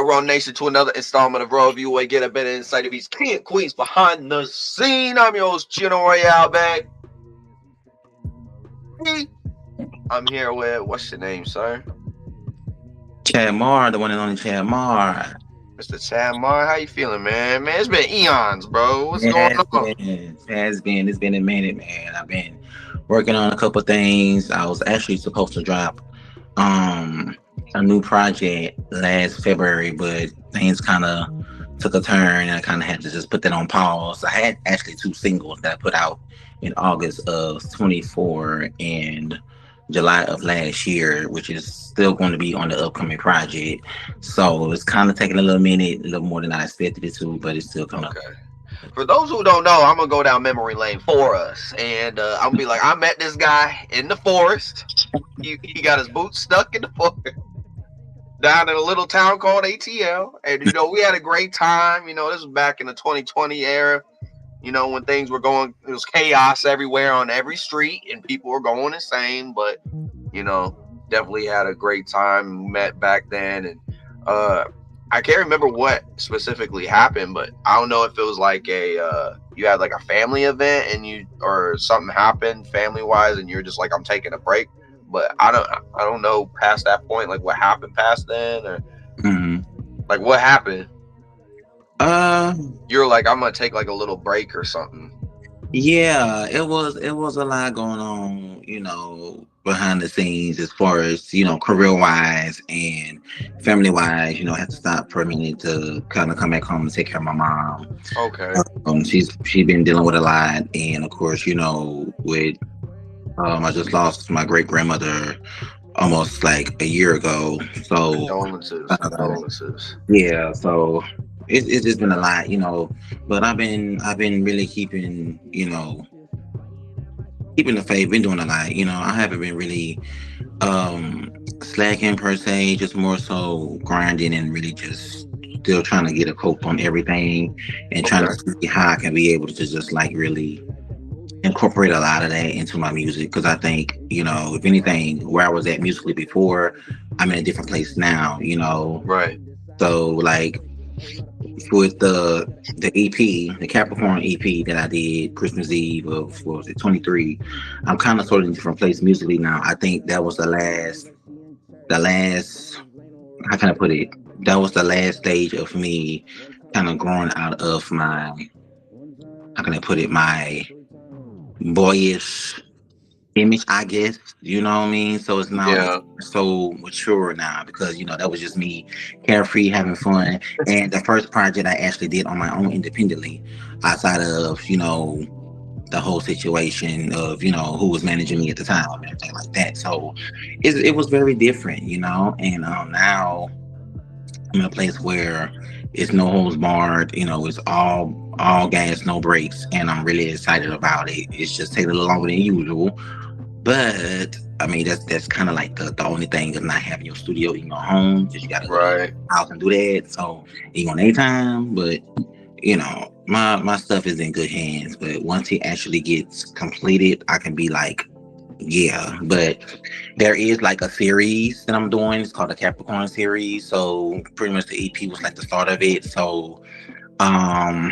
back, Raw Nation, to another installment of Raw View, where you get a better insight of these king and queens behind the scene. I'm your host, Cheno Royal, back. I'm here with, what's your name, sir? Chad Marr, the one and only Chad Marr. Mr. Chad Marr, how you feeling, man? Man, it's been eons, bro. What's It going has on? been. It's been a minute, man. I've been working on a couple things. I was actually supposed to drop a new project last February, but things kind of took a turn and I kind of had to just put that on pause. I had actually two singles that I put out in August of 24 and July of last year, which is still going to be on the upcoming project. So it's kind of taking a little minute, a little more than I expected it to, but it's still coming up. Okay. For those who don't know, I'm gonna go down memory lane for us, and I'm gonna be like, I met this guy in the forest. He got his boots stuck in the forest down in a little town called ATL, and we had a great time. This was back in the 2020 era. When things were going, it was chaos everywhere on every street, and people were going insane. But definitely had a great time. Met back then, and I can't remember what specifically happened, but I don't know if it was like you had like a family event or something happened family wise, and you're just like, I'm taking a break. But I don't know past that point, like what happened past then, or like what happened. You're like, I'm gonna take like a little break or something. Yeah, it was a lot going on, behind the scenes as far as, career wise and family wise, I had to stop for a minute to kind of come back home and take care of my mom. Okay. She's been dealing with a lot, and of course, with I just lost my great grandmother almost like a year ago. So Condolences. yeah, so it's just been a lot, but I've been really keeping the faith, been doing a lot. I haven't been really slacking per se, just more so grinding and really just still trying to get a cope on everything and trying to see how I can be able to just like really incorporate a lot of that into my music, because I think, if anything, where I was at musically before, I'm in a different place now, Right. so like with the EP, the Capricorn EP that I did Christmas Eve of, what was it, 23, I'm kind of sort of in a different place musically now. I think that was the last, how can I put it? That was the last stage of me kind of growing out of my, how can I put it, my boyish image, I guess. You know what I mean? So it's now Yeah. so mature now, because that was just me carefree, having fun. And the first project I actually did on my own independently, outside of the whole situation of who was managing me at the time and everything like that. So it was very different, and now I'm in a place where it's no holds barred. It's all gas, no brakes, and I'm really excited about it. It's just taking a little longer than usual, but I mean that's kind of like the only thing is not having your studio in your home, because you gotta go to your Right. house and do that. So ain't on any time, but my stuff is in good hands. But once it actually gets completed, I can be like, yeah. But there is like a series that I'm doing. It's called the Capricorn series. So pretty much the EP was like the start of it. So I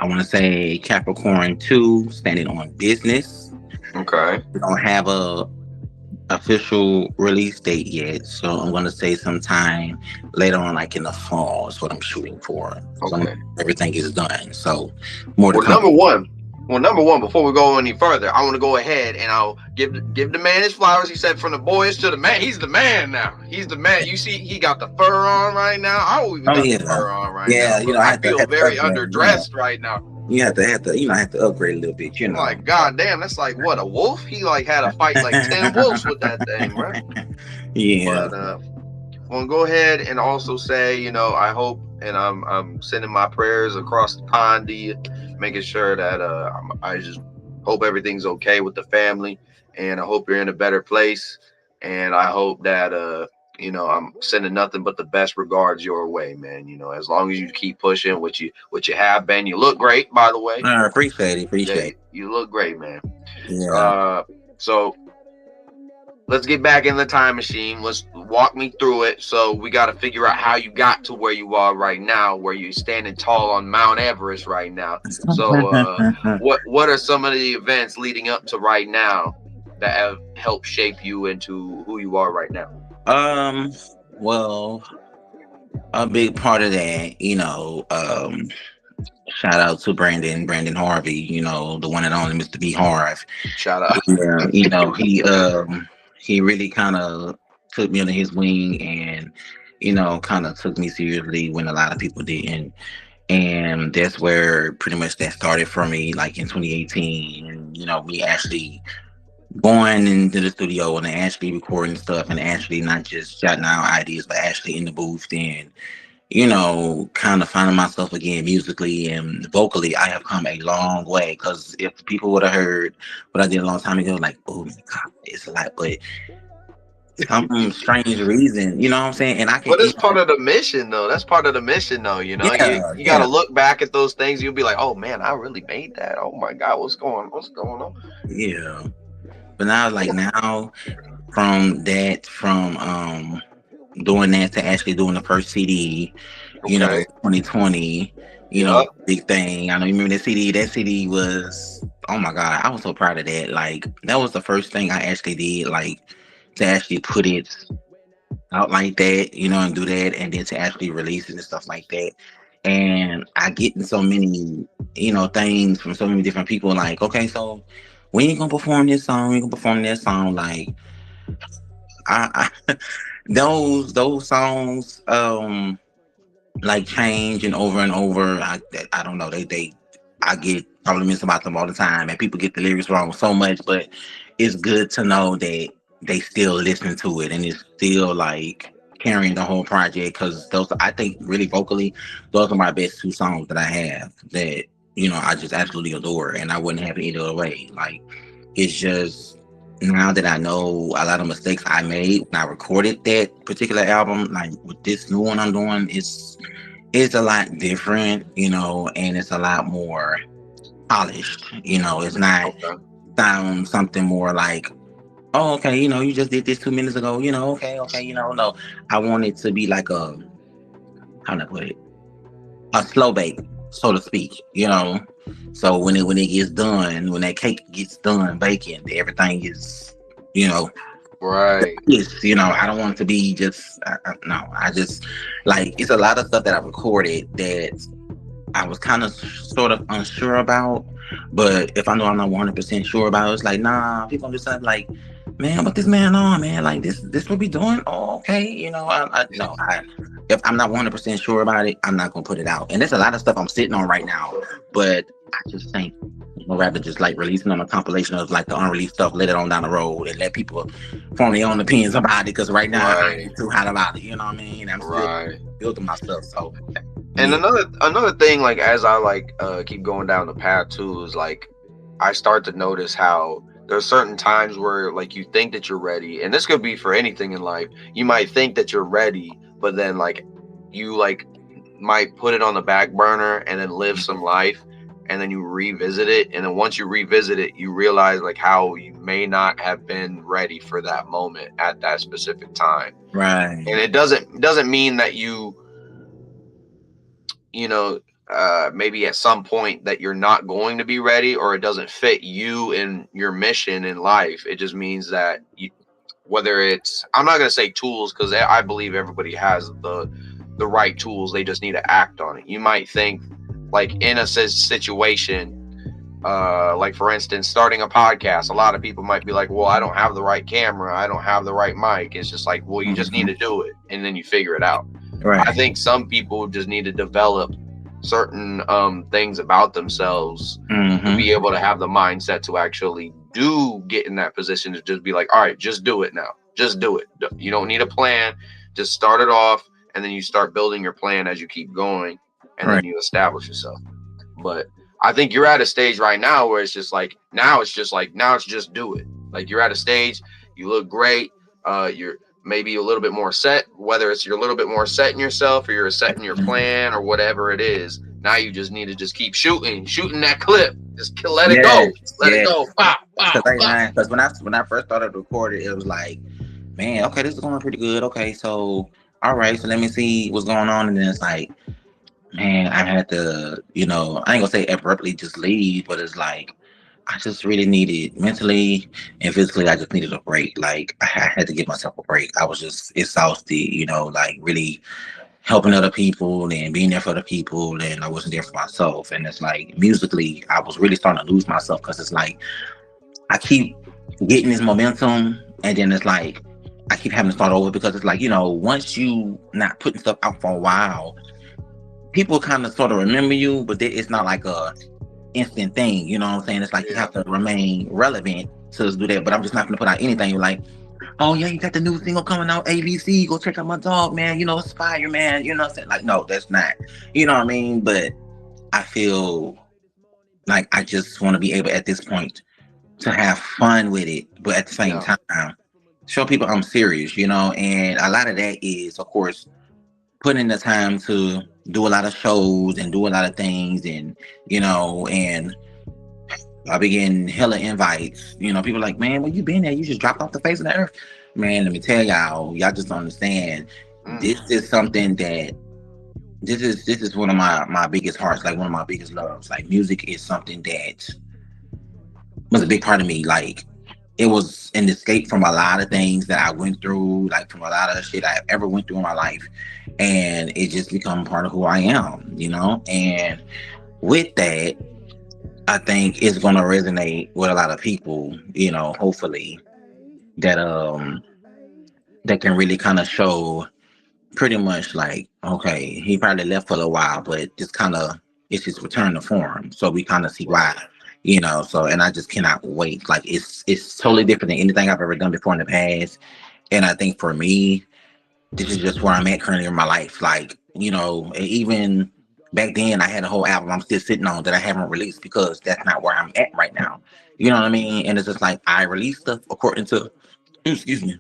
want to say Capricorn 2, standing on business. Okay. We don't have a official release date yet, so I'm gonna say sometime later on, like in the fall, is what I'm shooting for. So Okay. everything is done. So more to Well, come. number one, before we go any further, I want to go ahead and I'll give the man his flowers. He said, from the boys to the man. He's the man now. He's the man. You see, he got the fur on right now. I don't even Oh got yeah, the fur on right yeah. now. I I had to feel very upgrade. underdressed right now. You have to, I have to upgrade a little bit. I'm like, God damn, that's like what, a wolf? He like had a fight like 10 wolves with that thing, right? Yeah. But well, go ahead and also say, I hope, and I'm sending my prayers across the pond to you, making sure that I just hope everything's okay with the family, and I hope you're in a better place, and I hope that I'm sending nothing but the best regards your way, man. As long as you keep pushing what you have been. You look great, by the way. Appreciate it. Yeah, Appreciate it. you look great, man. Yeah. So let's get back in the time machine. Let's walk me through it. So we got to figure out how you got to where you are right now, where you're standing tall on Mount Everest right now. So what are some of the events leading up to right now that have helped shape you into who you are right now? um, well, a big part of that, shout out to Brandon Harvey, the one and only Mr. B Harv. Shout out. Yeah, he really kind of took me under his wing and kind of took me seriously when a lot of people didn't. And that's where pretty much that started for me, like in 2018. And me actually going into the studio and actually recording stuff and actually not just jotting down ideas, but actually in the booth and kind of finding myself again musically and vocally. I have come a long way because if people would have heard what I did a long time ago, like, oh my God, it's a lot, but some strange reason, you know what I'm saying? And I can, But it's part of the mission, though. That's part of the mission, though. yeah, You got to yeah, look back at those things. You'll be like, oh man, I really made that. Oh my God, what's going on? yeah. But now, like now, from doing that to actually doing the first CD, Okay. 2020, Yep. big thing. I know you remember that CD. That CD was, oh my God, I was so proud of that. Like that was the first thing I actually did, like to actually put it out like that, and do that, and then to actually release it and stuff like that. And I get in so many, things from so many different people. Like, okay, so when you gonna perform this song? When you gonna perform that song? Like, I those songs, like change and over. I don't know. I get compliments about them all the time, and people get the lyrics wrong so much. But it's good to know that they still listen to it, and it's still like carrying the whole project. Because those, I think, really vocally, those are my best two songs that I have. That I just absolutely adore, and I wouldn't have it either other way. Like it's just now that I know a lot of mistakes I made when I recorded that particular album, like with this new one I'm doing, it's a lot different, and it's a lot more polished. It's not Okay. sound something more like, oh, okay, you just did this 2 minutes ago, okay, no. I want it to be like how do I put it? A slow bake, so to speak, So when it gets done, when that cake gets done baking, everything is, you know, Right. yes, I don't want it to be just no. I just like it's a lot of stuff that I recorded that I was kind of sort of unsure about. But if I know I'm not 100% sure about it, it's like, nah, people gonna decide like, man, what this man on, man? Like this what we doing? Oh, okay. No, if I'm not 100% sure about it, I'm not gonna put it out. And there's a lot of stuff I'm sitting on right now, but I just think I'd rather just like releasing on a compilation of like the unreleased stuff, let it on down the road and let people form their own opinions about it. Because right now I Right. ain't too hot about it. You know what I mean? I'm still Right. building my stuff. So And yeah. another thing, like as I keep going down the path too, is like I start to notice how there's certain times where like you think that you're ready, and this could be for anything in life. You might think that you're ready, but then like you might put it on the back burner and then live some life, and then you revisit it, and then once you revisit it, you realize like how you may not have been ready for that moment at that specific time. And Right. it doesn't mean that you know, maybe at some point that you're not going to be ready or it doesn't fit you and your mission in life. It just means that whether it's, I'm not going to say tools because I believe everybody has the right tools. They just need to act on it. You might think like in a situation, like for instance, starting a podcast, a lot of people might be like, well, I don't have the right camera. I don't have the right mic. It's just like, well, you just need Mhm. to do it and then you figure it out. I Right. think some people just need to develop certain things about themselves to Hmm. be able to have the mindset to actually do get in that position to just be like, all right, just do it now. Just do it. You don't need a plan. Just start it off and then you start building your plan as you keep going and Right. then you establish yourself. But I think you're at a stage right now where it's just like now it's just do it. Like you're at a stage, you look great. You're maybe a little bit more set, whether it's you're a little bit more set in yourself or you're set in your plan or whatever it is. Now you just need to just keep shooting that clip. Just let it Yeah, go. Let it yeah. go. Pow, Because pow, pow. when I first started recording, it was like, man, okay, this is going pretty good. Okay, so all right, so let me see what's going on, and then it's like, man, I had to, I ain't gonna say abruptly just leave, but it's like I just really needed mentally and physically. I just needed a break. Like I had to give myself a break. I was just exhausted, like really helping other people and being there for other people, and I wasn't there for myself. And it's like musically, I was really starting to lose myself because it's like I keep getting this momentum, and then it's like I keep having to start over because it's like once you not putting stuff out for a while, people kind of sort of remember you, but it's not like a instant thing. You know what I'm saying? It's like you Yeah. have to remain relevant to do that. But I'm just not gonna put out anything like, oh yeah, you got the new single coming out, ABC. Go check out my dog, man. It's fire, man. You know what I'm saying? Like, no, that's not. You know what I mean? But I feel like I just want to be able at this point to have fun with it, but at the same Yeah. time, show people I'm serious, and a lot of that is, of course, putting in the time to do a lot of shows and do a lot of things, and I be getting hella invites. People like, man, where you been at? You just dropped off the face of the earth. Man, let me tell y'all just don't understand. This Mm. is something that this is one of my biggest hearts, like one of my biggest loves. Like music is something that was a big part of me. Like it was an escape from a lot of things that I went through, like from a lot of the shit I ever went through in my life. And it just become part of who I am. And with that, I think it's gonna resonate with a lot of people, hopefully that can really kind of show pretty much like, okay, he probably left for a while, but just kind of it's his return to form. So we kind of see why. Right. So and I just cannot wait. Like it's totally different than anything I've ever done before in the past. And I think for me, this is just where I'm at currently in my life. Like, even back then I had a whole album I'm still sitting on that I haven't released because that's not where I'm at right now. You know what I mean? And it's just like I release stuff according to excuse me.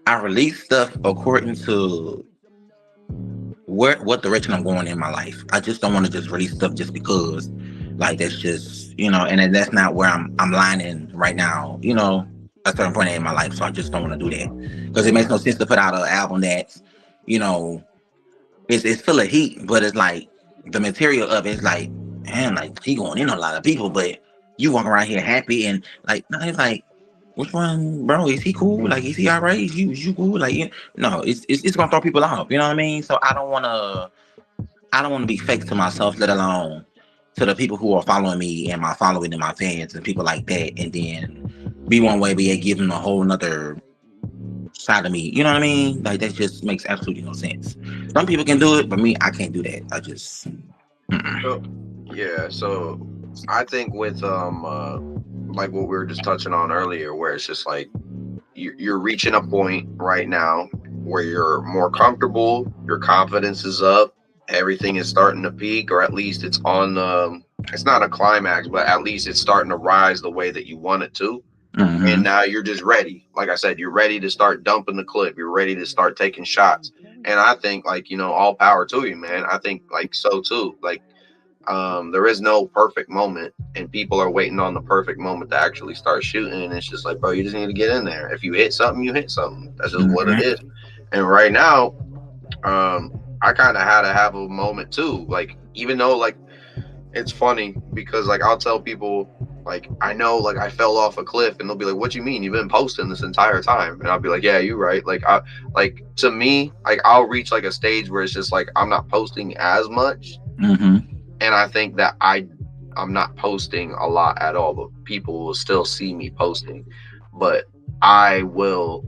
I release stuff according to what direction I'm going in my life. I just don't want to just release stuff just because. Like that's just and then that's not where I'm lining right now, a certain point in my life. So I just don't want to do that. Because it makes no sense to put out an album that's, you know, it's full of heat, but it's like the material of it's like, man, like he going in on a lot of people, but you walk around here happy and like no, it's like, which one, bro? Is he cool? Like, is he all right? Is you cool? Like, no, it's gonna throw people off. You know what I mean? So I don't wanna be fake to myself, let alone to the people who are following me and my following and my fans and people like that, and then be one way, but yet give them a whole nother side of me. You know what I mean? Like that just makes absolutely no sense. Some people can do it, but me, I can't do that. I just So, yeah. So I think with like what we were just touching on earlier, where it's just like you're reaching a point right now where you're more comfortable, your confidence is up, everything is starting to peak, or at least it's on. It's not a climax, but at least it's starting to rise the way that you want it to. And mm-hmm. now you're just ready. Like I said, you're ready to start dumping the clip. You're ready to start taking shots. And I think, like, all power to you, man. I think like so too. Like there is no perfect moment, and people are waiting on the perfect moment to actually start shooting. And it's just like, bro, you just need to get in there. If you hit something, you hit something. That's just what it Mm-hmm. is. And right now, I kind of had to have a moment too. Like, even though, like, it's funny because, like, I'll tell people, like, I know, like, I fell off a cliff, and they'll be like, "What you mean? You've been posting this entire time?" And I'll be like, "Yeah, you're right." Like, to me, like, I'll reach like a stage where it's just like I'm not posting as much, Mm-hmm. and I think that I'm not posting a lot at all, but people will still see me posting. But I will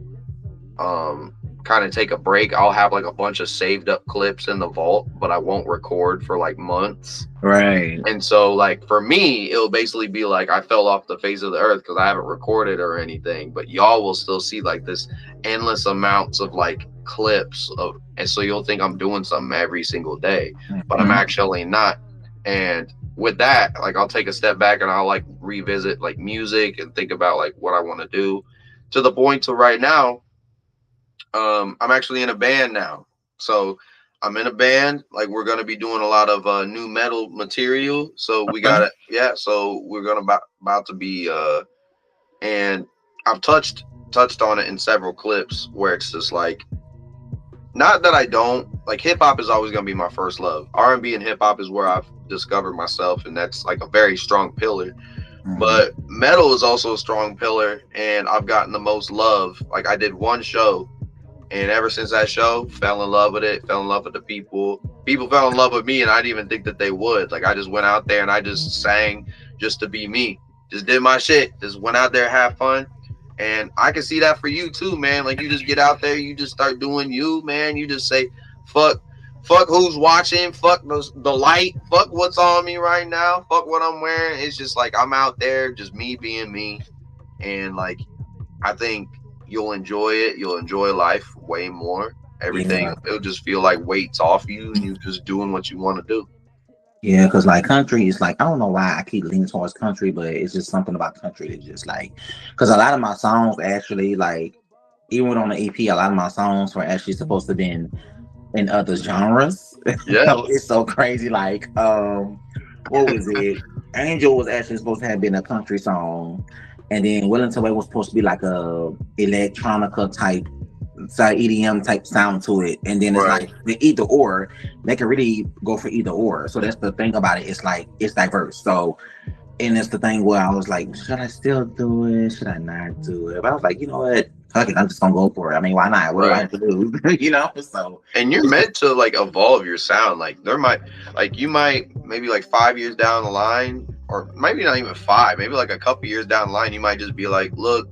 kind of take a break. I'll have like a bunch of saved up clips in the vault, but I won't record for like months. Right. And so, like, for me, it'll basically be like I fell off the face of the earth because I haven't recorded or anything. But y'all will still see like this endless amounts of like clips of, and so you'll think I'm doing something every single day, but I'm Mm-hmm. actually not. And with that, like, I'll take a step back and I'll like revisit like music and think about like what I want to do, to the point to right now, I'm actually in a band now. So I'm in a band. Like we're gonna be doing a lot of new metal material. So we got Okay. it. Yeah. So we're gonna about to be and I've touched on it in several clips where it's just like not that I don't like hip hop is always gonna be my first love. R&B and hip hop is where I've discovered myself, and that's like a very strong pillar. Mhm. But metal is also a strong pillar, and I've gotten the most love. Like I did one show, and ever since that show, fell in love with it. Fell in love with the people. People fell in love with me, and I didn't even think that they would. Like I just went out there and I just sang just to be me. Just did my shit. Just went out there, have fun. And I can see that for you too, man. Like you just get out there, you just start doing you, man. You just say, fuck, fuck who's watching, fuck the light, fuck what's on me right now, fuck what I'm wearing. It's just like I'm out there, just me being me. And like I think you'll enjoy it. You'll enjoy life way more. Everything Yeah. it'll just feel like weights off you, and you just doing what you want to do. Yeah, because like country is like I don't know why I keep leaning towards country, but it's just something about country that just like because a lot of my songs actually like even on the EP, a lot of my songs were actually supposed to be in other genres. Yeah, So it's so crazy. Like what was it? Angel was actually supposed to have been a country song, and then Willing to Wait was supposed to be like a electronica type, EDM type sound to it. And then it's right, like the either or, they can really go for either or. So that's the thing about it. It's like it's diverse. So and it's the thing where I was like, should I still do it? Should I not do it? But I was like, you know what? Fuck it, I'm just gonna go for it. I mean, why not? What do I right. have to do? You know? So And you're it's just meant to like evolve your sound. Like there might, like you might maybe like 5 years down the line, or maybe not even five, maybe like a couple years down the line, you might just be like, look,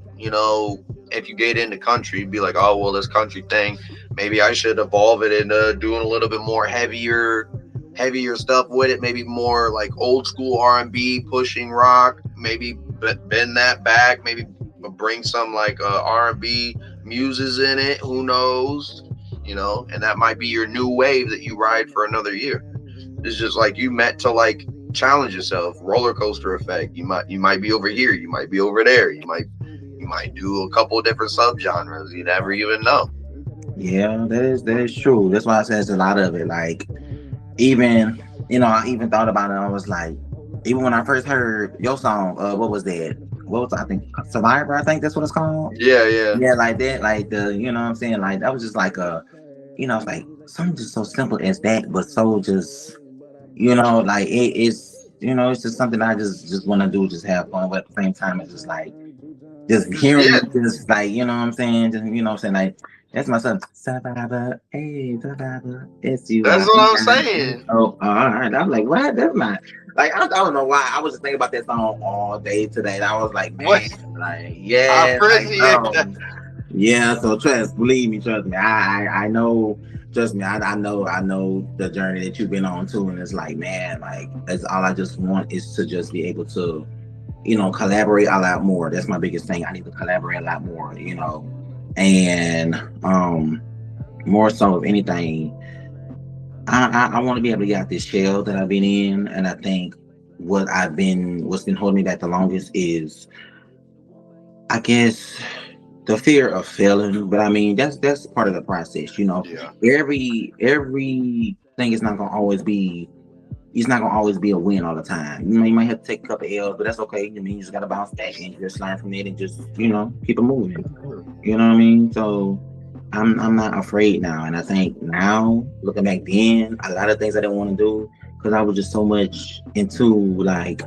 if you get into country, be like, oh well, this country thing, maybe I should evolve it into doing a little bit more heavier stuff with it, maybe more like old school R&B, pushing rock, maybe bend that back, maybe bring some like R&B muses in it. Who knows? And that might be your new wave that you ride for another year. It's just like you meant to like challenge yourself, roller coaster effect. You might be over here, you might be over there, you might do a couple of different subgenres. You never even know. yeah, that is true. That's why I said it's a lot of it. Like even I even thought about it. I was like, even when I first heard your song, what was that? What was I think Survivor? I think that's what it's called. Yeah, yeah, Yeah, like that, like the what I'm saying, like that was just like it's like something just so simple as that, but so just like it's it's just something I just want to do, just have fun. But at the same time, it's just like just hearing yeah. it, just like what I'm saying, just what I'm saying, like that's my son. Survivor, hey, survivor, it's you. That's what I'm saying. Oh, all right. I'm like, what? That's not like I don't know why. I was just thinking about that song all day today. And I was like, What? man, like I yeah, like appreciate that. yeah. So believe me, trust me. I know. Trust me, I know the journey that you've been on too, and it's like, man, like that's all I just want is to just be able to collaborate a lot more. That's my biggest thing. I need to collaborate a lot more, and more so of anything, I want to be able to get out this shell that I've been in, and I think what's been holding me back the longest is, I guess, the fear of failing. But I mean, that's part of the process. Yeah, Everything is not gonna always be. It's not gonna always be a win all the time. You might have to take a couple of L's, but that's okay. I mean, you just gotta bounce back and just learn from it and just keep it moving. You know what I mean? So I'm not afraid now, and I think now looking back then, a lot of things I didn't want to do because I was just so much into like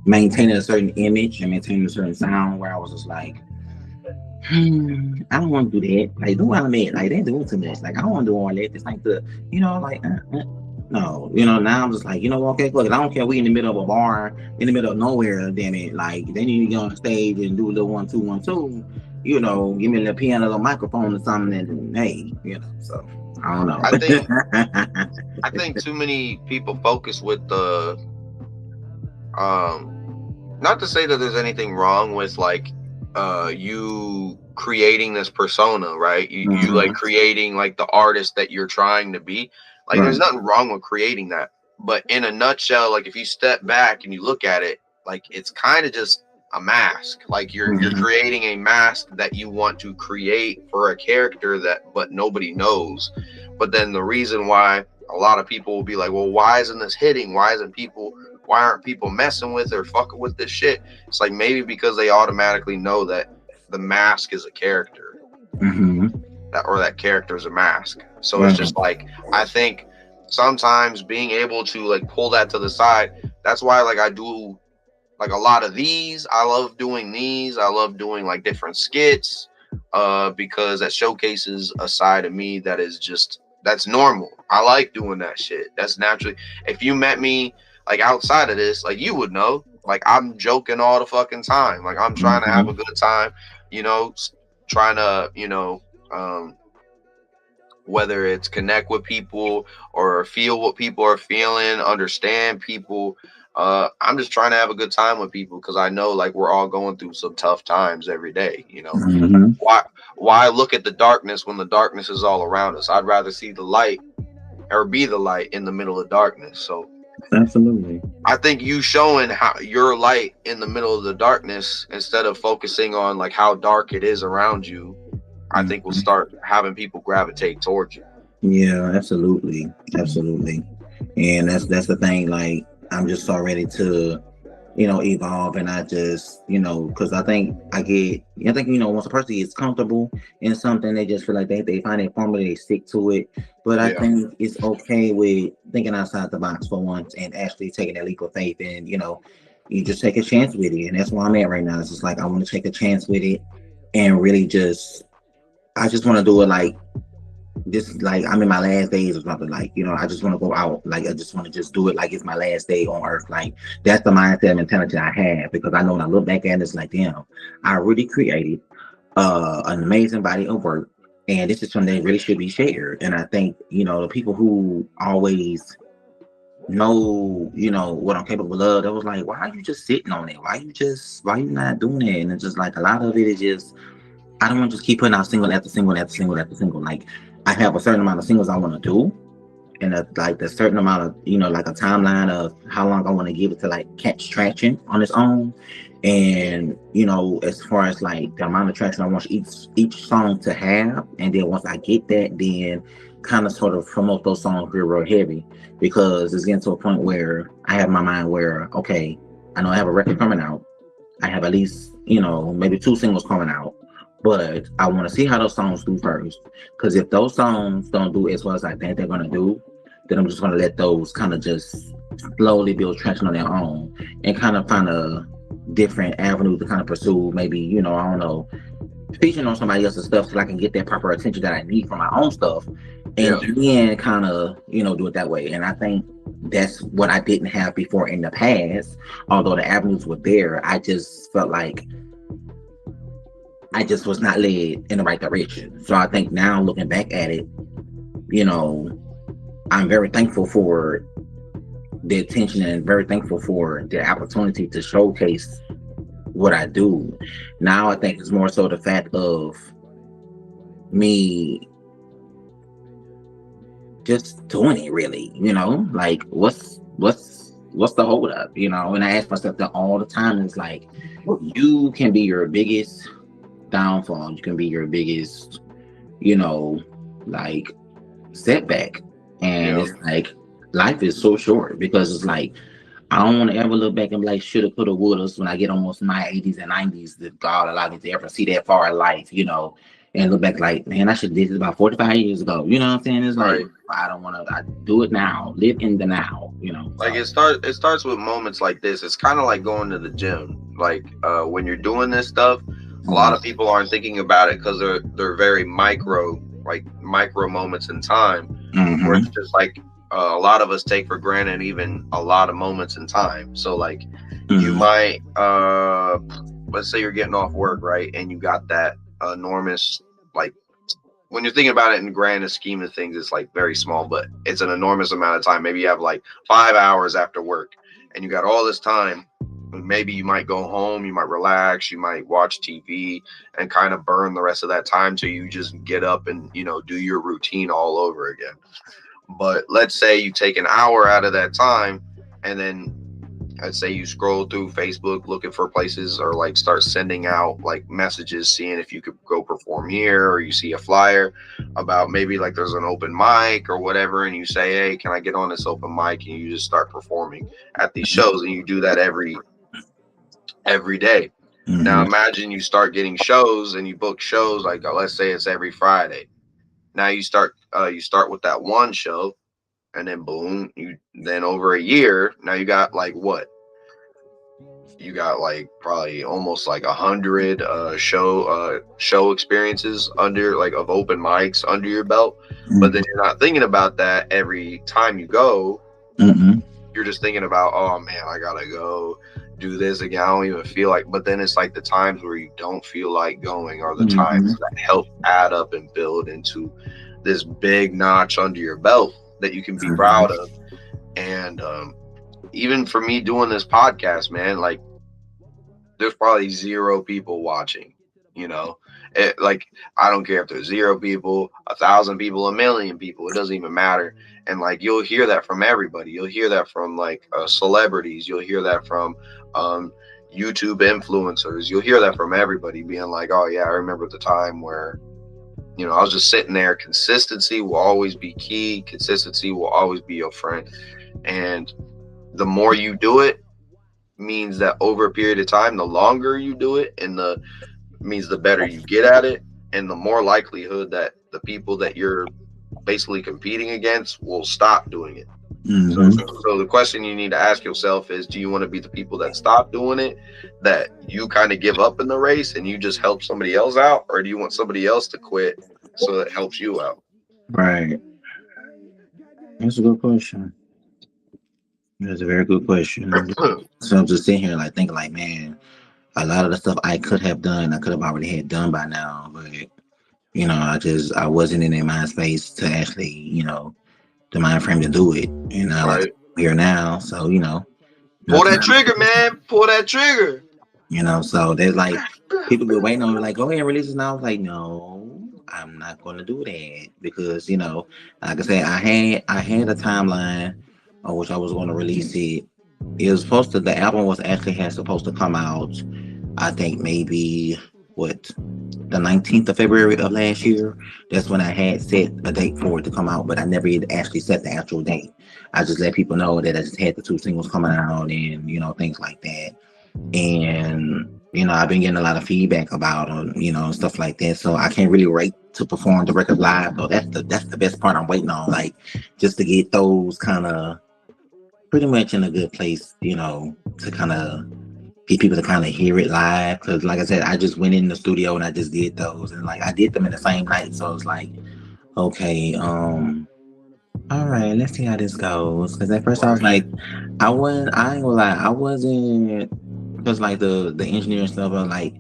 maintaining a certain image and maintaining a certain sound where I was just like, I don't want to do that. Like, do what I mean? Like, they're doing too much. Like, I don't want to do all that. It's like no. Now I'm just like, okay, look, I don't care. We in the middle of a bar, in the middle of nowhere, damn it. Like, they need to get on stage and do a little 1 2 1 2. Give me a little piano, a little microphone or something, and hey, So I don't I think know. I think too many people focus with the um not to say that there's anything wrong with like you creating this persona, right? You like Mhm. creating like the artist that you're trying to be. Like there's Right. nothing wrong with creating that. But in a nutshell, like if you step back and you look at it, like it's kind of just a mask. Like you're Mhm. creating a mask that you want to create for a character that but nobody knows. But then the reason why a lot of people will be like, well, why isn't this hitting? Why aren't people messing with or fucking with this shit? It's like maybe because they automatically know that the mask is a character, Mm-hmm. that character is a mask. So it's Right. just like, I think sometimes being able to like pull that to the side, that's why like I do like a lot of these. I love doing these. I love doing like different skits, because that showcases a side of me that is just that's normal. I like doing that shit. That's naturally. If you met me like outside of this, like you would know. Like I'm joking all the fucking time. Like I'm trying to have a Mm-hmm. good time. You know, trying to um, whether it's connect with people or feel what people are feeling, understand people. I'm just trying to have a good time with people because I know like we're all going through some tough times every day. Mm-hmm. Why why look at the darkness when the darkness is all around us? I'd rather see the light or be the light in the middle of darkness. So Absolutely. I think you showing how your light in the middle of the darkness instead of focusing on like how dark it is around you, I think will Mhm. start having people gravitate towards you. Yeah, absolutely, absolutely, and that's the thing. Like, I'm just so ready to, evolve, and I just, because I think once a person gets comfortable in something, they just feel like they find a formula, they stick to it. But I Yeah. think it's okay with thinking outside the box for once and actually taking that leap of faith, and you just take a chance with it, and that's where I'm at right now. It's just like I want to take a chance with it, and really just, I just want to do it like this, like I'm in my last days or something. Like, I just want to go out, like I just want to just do it like it's my last day on earth. Like, that's the mindset and mentality I have, because I know when I look back at it, it's like, damn, I really created an amazing body of work, and this is something that really should be shared. And I think, the people who always know, what I'm capable of, that was like, why are you just sitting on it? Why you not doing it? And it's just like a lot of it is just, I don't want to just keep putting out single after single after single after single. Like, I have a certain amount of singles I want to do, and like the certain amount of, like a timeline of how long I want to give it to like catch traction on its own. And as far as like the amount of traction I want each song to have, and then once I get that, then kind of sort of promote those songs real heavy, because it's getting to a point where I have my mind where, okay, I know I have a record coming out, I have at least, maybe two singles coming out. But I want to see how those songs do first. Because if those songs don't do as well as I think they're going to do, then I'm just going to let those kind of just slowly build traction on their own, and kind of find a different avenue to kind of pursue. Maybe, I don't know, featuring on somebody else's stuff so I can get that proper attention that I need for my own stuff. And Yeah. then kind of, do it that way. And I think that's what I didn't have before in the past. Although the avenues were there, I just felt like I just was not led in the right direction. So I think now looking back at it, you know, I'm very thankful for the attention and very thankful for the opportunity to showcase what I do. Now I think it's more so the fact of me just doing it, really, like what's the hold up, and I ask myself that all the time. It's like, you can be your biggest downfall, you can be your biggest, you know, like setback. And Yeah. it's like, life is so short, because it's like, I don't want to ever look back and be like, shoulda, coulda, woulda, when I get almost my 80s and 90s, that God allowed me to ever see that far in life, and look back like, man, I should have did this about 45 years ago. You know what I'm saying? It's like, Right. I don't want to, I do it now, live in the now. Like So, it starts with moments like this. It's kind of like going to the gym. Like when you're doing this stuff, a lot of people aren't thinking about it because they're very micro moments in time where it's mm-hmm, just like a lot of us take for granted even a lot of moments in time. So like you mm-hmm, might let's say you're getting off work, right, and you got that enormous, like, when you're thinking about it in the grand scheme of things, it's like very small, but it's an enormous amount of time. Maybe you have like 5 hours after work and you got all this time. Maybe you might go home, you might relax, you might watch TV and kind of burn the rest of that time till you just get up and, do your routine all over again. But let's say you take an hour out of that time and then I'd say you scroll through Facebook looking for places, or like start sending out like messages, seeing if you could go perform here, or you see a flyer about maybe like there's an open mic or whatever, and you say, hey, can I get on this open mic? And you just start performing at these shows, and you do that every day. Now Mm-hmm. imagine you start getting shows and you book shows like, let's say it's every Friday. Now you start with that one show, and then boom, you then over a year, now you got like what? You got like probably almost like 100 show experiences under like of open mics under your belt. But then you're not thinking about that every time you go. Mm-hmm. You're just thinking about, oh man, I gotta go do this again. I don't even feel like. But then it's like the times where you don't feel like going are the Mm-hmm. times that help add up and build into this big notch under your belt that you can be proud of. And even for me doing this podcast, man, like there's probably zero people watching. You know, like I don't care if there's zero people, 1,000 people, 1,000,000 people. It doesn't even matter. And like you'll hear that from everybody. You'll hear that from like celebrities. You'll hear that from um, YouTube influencers. You'll hear that from everybody being like, "Oh yeah, I remember the time where I was just sitting there. Consistency will always be key. Consistency will always be your friend. And the more you do it means that over a period of time, the longer you do it, and the means the better you get at it, and the more likelihood that the people that you're basically competing against will stop doing it. So, Mm-hmm. so the question you need to ask yourself is: do you want to be the people that stop doing it, that you kind of give up in the race, and you just help somebody else out, or do you want somebody else to quit so it helps you out? Right. That's a good question. That's a very good question. So I'm just sitting here like thinking like, man, a lot of the stuff I could have done, I could have already had done by now, but I wasn't in that mind space to actually, the mind frame to do it. And I like Right. here now, so Pull that time. trigger, man. Pull that trigger. So there's like people be waiting on me like, go ahead and release it now. I was like, no, I'm not gonna do that because like I said, I had a timeline on which I was gonna release it. It was supposed to the album was actually had supposed to come out, I think maybe what the 19th of February of last year. That's when I had set a date for it to come out, but I never actually set the actual date. I just let people know that I just had the two singles coming out and things like that. And I've been getting a lot of feedback about them, stuff like that. So I can't really wait to perform the record live. So that's the best part I'm waiting on, like just to get those kind of pretty much in a good place, to kind of get people to kind of hear it live. Because like I said, I just went in the studio and I just did those, and like I did them in the same night. So it's like, okay, all right, let's see how this goes. Because at first I was Right. like, I ain't gonna lie, I wasn't, because like the engineer and stuff are like,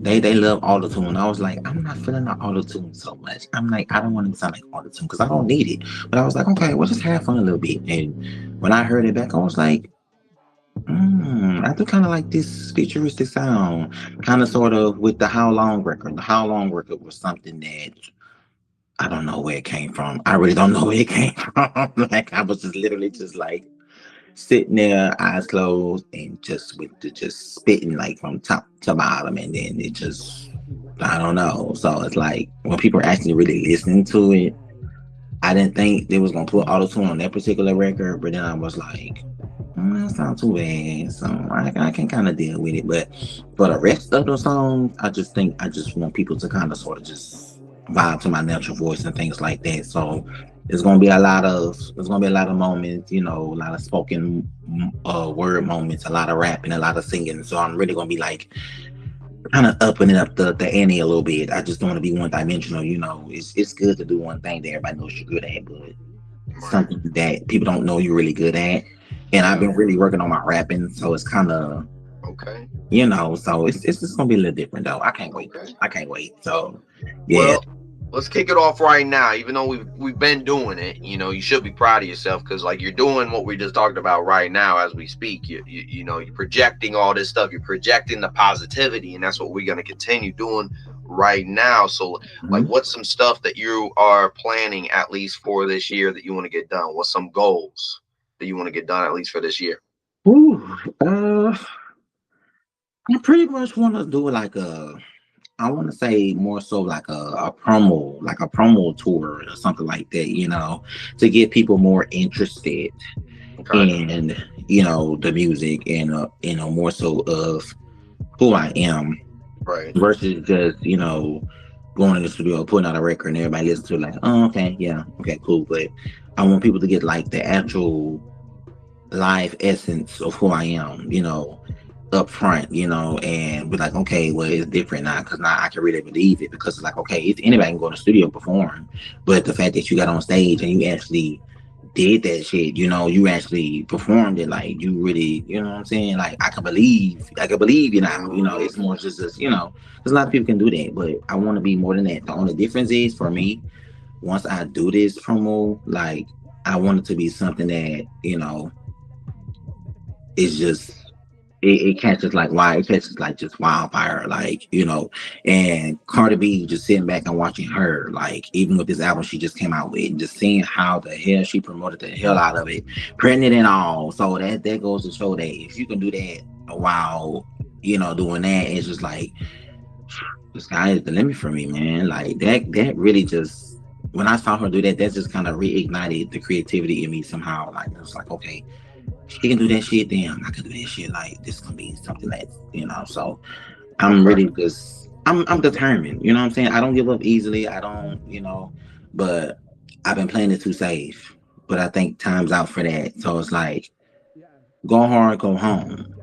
they love auto tune. I was like, I'm not feeling the auto tune so much. I'm like, I don't want it to sound like auto tune because I don't need it. But I was like, okay, we'll just have fun a little bit. And when I heard it back, I was like, I do kind of like this futuristic sound, kind of sort of with the How Long record. The How Long record was something that I don't know where it came from. I really don't know where it came from. Like I was just literally just like sitting there, eyes closed, and just with the just spitting like from top to bottom, and then it just I don't know. So it's like when people are actually really listening to it, I didn't think they was gonna put auto tune on that particular record, but then I was like, that's not too bad. So I can kind of deal with it. But for the rest of the songs, I just think I just want people to kind of sort of just vibe to my natural voice and things like that. So there's gonna be a lot of moments, a lot of spoken word moments, a lot of rapping, a lot of singing. So I'm really gonna be like kind of upping it up the ante a little bit. I just don't want to be one dimensional. It's good to do one thing that everybody knows you're good at, but Right. something that people don't know you're really good at. And I've Yeah. been really working on my rapping, so it's kind of Okay. so it's just gonna be a little different though. I can't wait though. Okay. I can't wait. So yeah. Well, let's kick it off right now. Even though we've been doing it, you should be proud of yourself because like you're doing what we just talked about right now as we speak. You're projecting all this stuff. You're projecting the positivity, and that's what we're gonna continue doing right now. So, like, Mhm. what's some stuff that you are planning at least for this year that you want to get done? What's some goals that you want to get done at least for this year? Ooh, I pretty much want to do like I want to say more so like a promo tour or something like that, to get people more interested Okay. in, the music and, more so of who I am Right. versus just, going in the studio, putting out a record and everybody listens to it like, oh, okay, yeah, okay, cool. But I want people to get like the actual live essence of who I am, up front, and be like, okay, well, it's different now because now I can really believe it because it's like, okay, if anybody can go in the studio and perform, but the fact that you got on stage and you actually did that shit, you actually performed it, like you really, you know what I'm saying? Like I can believe you now, Mhm. it's more just, because a lot of people can do that, but I want to be more than that. The only difference is for me, once I do this promo, like I want it to be something that, it's just it catches like why it catches like just wildfire, like and Cardi B, just sitting back and watching her, like even with this album she just came out with, and just seeing how the hell she promoted the hell out of it, pregnant and all. So that goes to show that if you can do that while doing that, it's just like the sky is the limit for me, man. Like that really just, when I saw her do that, that just kind of reignited the creativity in me somehow. Like it was like, okay, she can do that shit, damn, I can do that shit. Like this gonna be something that's, so I'm Okay. really just I'm determined, you know what I'm saying? I don't give up easily. I don't, but I've been playing it too safe. But I think time's out for that. So it's like go hard, go home.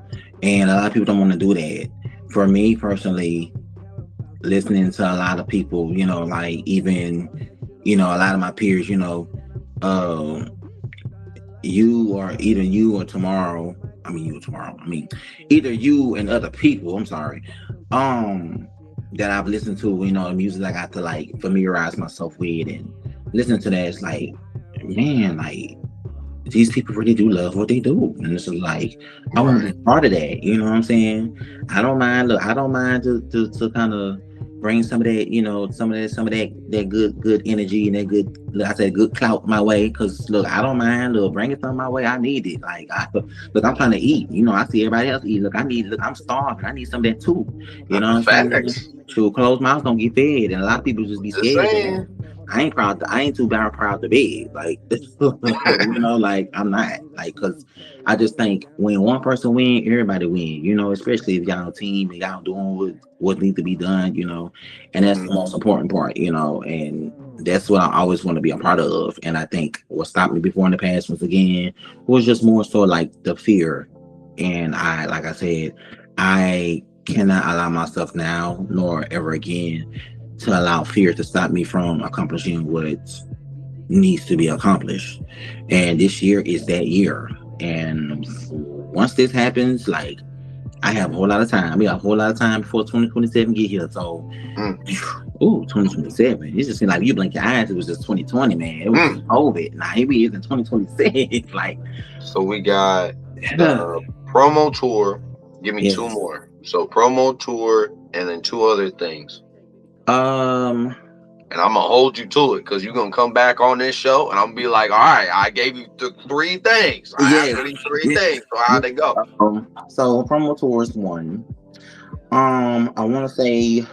And a lot of people don't want to do that. For me personally, listening to a lot of people, like even, a lot of my peers, um you or either you or tomorrow I mean you or tomorrow I mean either you and other people, I'm sorry, um that I've listened to, the music I got to like familiarize myself with and listen to that, it's like, man, like these people really do love what they do, and it's like I want to be Right. part of that. You know what I'm saying? I don't mind. Look, I don't mind to kind of bring some of that, that good energy and that good, like I said, good clout my way. Cause look, I don't mind. Look, bringing some my way. I need it. Like, look, I'm trying to eat. I see everybody else eat. Look, look, I'm starving. I need some of that too. You know what I'm saying? Facts. True, closed mouths don't get fed, and a lot of people just be Just scared to saying. that. I ain't proud. I ain't too proud to be like, like I'm not like, cause I just think when one person win, everybody win. Especially if y'all team and y'all doing what needs to be done. And that's the Mhm. most important part. And that's what I always want to be a part of. And I think what stopped me before in the past, once again, was just more so like the fear. And like I said, I cannot allow myself now nor ever again to allow fear to stop me from accomplishing what needs to be accomplished. And this year is that year. And once this happens, like I have a whole lot of time. We got a whole lot of time before 2027 get here. So, Mm. ooh, 2027. It just seemed like you blink your eyes, it was just 2020, man. It was Mm. just COVID. Now here we is in 2026. Like, So we got yeah. the promo tour. Give me two Yes. more. So promo tour and then two other things. Um, And I'm gonna hold you to it because you're gonna come back on this show and I'm gonna be like, all right, I gave you three things. I asked yes. for these three Yes. things. So how'd they go? So promo tours one. I want to say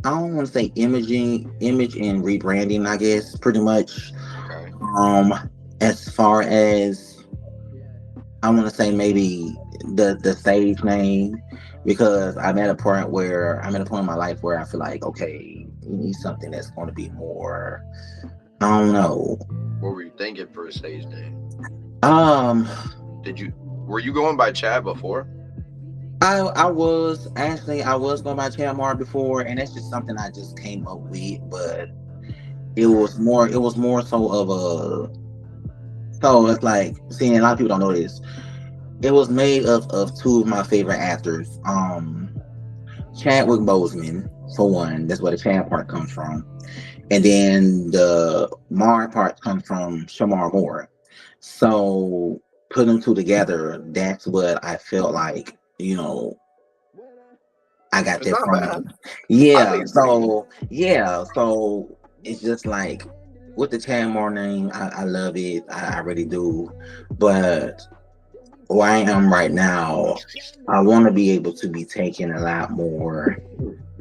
I don't want to say image and rebranding, I guess, pretty much. Okay. Um, as far as I want to say, maybe the stage name, because I'm at a point in my life where I feel like, okay, we need something that's going to be more. I don't know. What were you thinking for a stage name? Um, Did you were you going by Chad before? I was going by Chamar before, and that's just something I just came up with, but it was more so of a, so it's like, seeing a lot of people don't know this. It was made of two of my favorite actors. Chadwick Boseman, for one. That's where the Chad part comes from. And then the Mar part comes from Shamar Moore. So put them two together, that's what I felt like, I got It's that not from bad. them. I think Yeah, it's pretty good. so it's just like with the Chad Moore name, I love it. I really do. But where I am right now, I want to be able to be taken a lot more,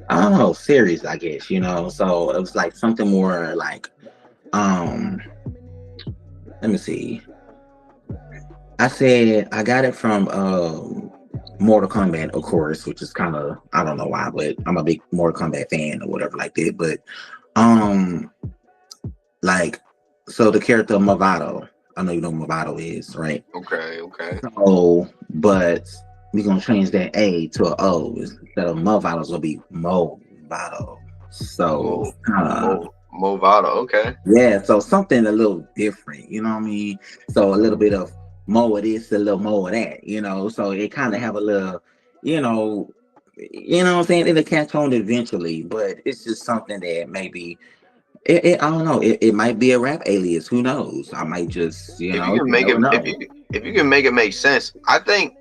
I don't know, serious, I guess, So it was like something more like, um, let me see. I said I got it from Mortal Kombat, of course, which is kind of, I don't know why, but I'm a big Mortal Kombat fan or whatever like that. But um, like, so the character Movado, I know you know who Movado is, right? Okay, okay. So, but we're gonna change that A to a O instead of Movado, it's gonna be Movado. So, Mo Movado. Okay. yeah, so something a little different, you know what I mean? So a little bit of more of this, a little more of that, So it kind of have a little, you know, what I'm saying? It'll catch on eventually, but it's just something that maybe I don't know. It might be a rap alias. Who knows? I might just, If you can you make it, never know. if you can make it make sense, I think,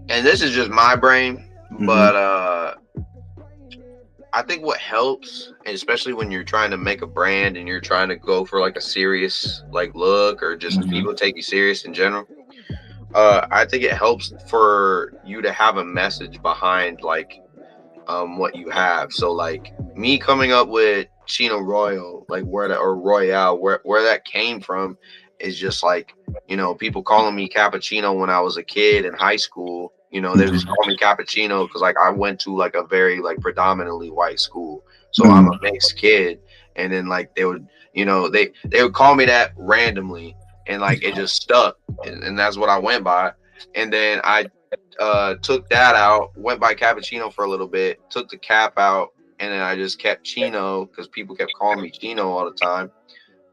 and this is just my brain, Hmm. but I think what helps, and especially when you're trying to make a brand and you're trying to go for like a serious like look or just Hmm. people take you serious in general, I think it helps for you to have a message behind like what you have. So like me coming up with Cheno Royal, like where that or Royale, where that came from is just like, people calling me Cappuccino when I was a kid in high school. They would just Hmm. call me Cappuccino because like I went to like a very like predominantly white school. So I'm a Hmm. mixed kid. And then like they would, they would call me that randomly and like it just stuck. And that's what I went by. And then I took that out, went by Cappuccino for a little bit, took the cap out, and then I just kept Chino because people kept calling me Chino all the time.